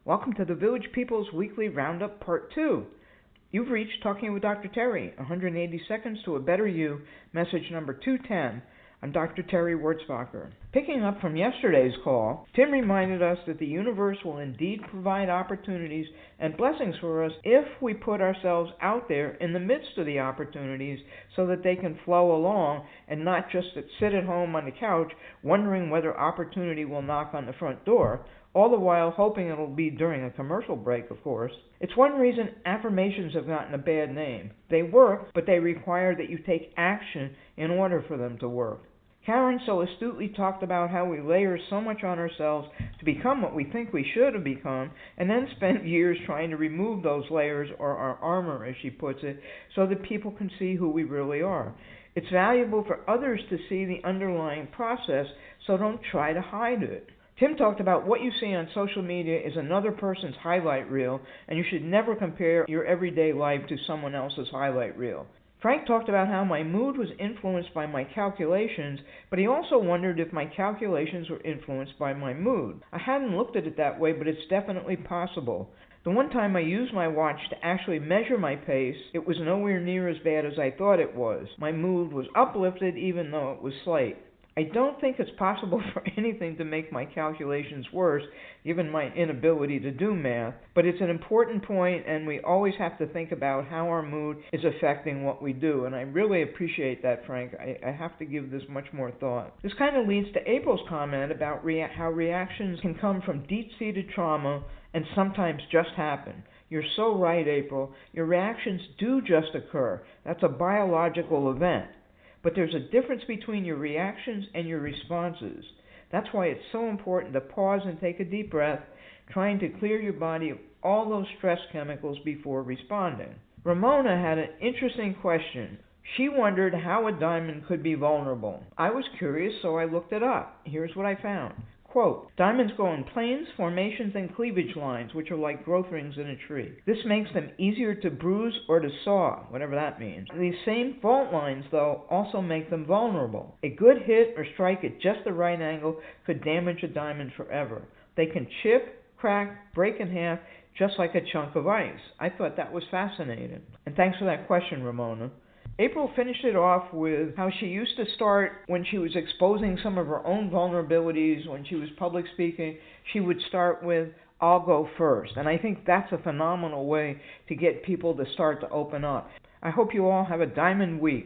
Welcome to the Village People's Weekly Roundup Part 2. You've reached Talking with Dr. Terry, 180 Seconds to a Better You, message number 210. I'm Dr. Terry Wurzbacher. Picking up from yesterday's call, Tim reminded us that the universe will indeed provide opportunities and blessings for us if we put ourselves out there in the midst of the opportunities so that they can flow along and not just sit at home on the couch wondering whether opportunity will knock on the front door, all the while hoping it'll be during a commercial break, of course. It's one reason affirmations have gotten a bad name. They work, but they require that you take action in order for them to work. Karen so astutely talked about how we layer so much on ourselves to become what we think we should have become, and then spent years trying to remove those layers, or our armor, as she puts it, so that people can see who we really are. It's valuable for others to see the underlying process, so don't try to hide it. Tim talked about what you see on social media is another person's highlight reel, and you should never compare your everyday life to someone else's highlight reel. Frank talked about how my mood was influenced by my calculations, but he also wondered if my calculations were influenced by my mood. I hadn't looked at it that way, but it's definitely possible. The one time I used my watch to actually measure my pace, it was nowhere near as bad as I thought it was. My mood was uplifted even though it was slight. I don't think it's possible for anything to make my calculations worse, given my inability to do math, but it's an important point, and we always have to think about how our mood is affecting what we do, and I really appreciate that, Frank. I have to give this much more thought. This kind of leads to April's comment about how reactions can come from deep-seated trauma and sometimes just happen. You're so right, April. Your reactions do just occur. That's a biological event. But there's a difference between your reactions and your responses. That's why it's so important to pause and take a deep breath, trying to clear your body of all those stress chemicals before responding. Ramona had an interesting question. She wondered how a diamond could be vulnerable. I was curious, so I looked it up. Here's what I found. Quote, diamonds grow in planes, formations, and cleavage lines, which are like growth rings in a tree. This makes them easier to bruise or to saw, whatever that means. These same fault lines, though, also make them vulnerable. A good hit or strike at just the right angle could damage a diamond forever. They can chip, crack, break in half, just like a chunk of ice. I thought that was fascinating. And thanks for that question, Ramona. April finished it off with how she used to start when she was exposing some of her own vulnerabilities, when she was public speaking. She would start with, I'll go first. And I think that's a phenomenal way to get people to start to open up. I hope you all have a diamond week.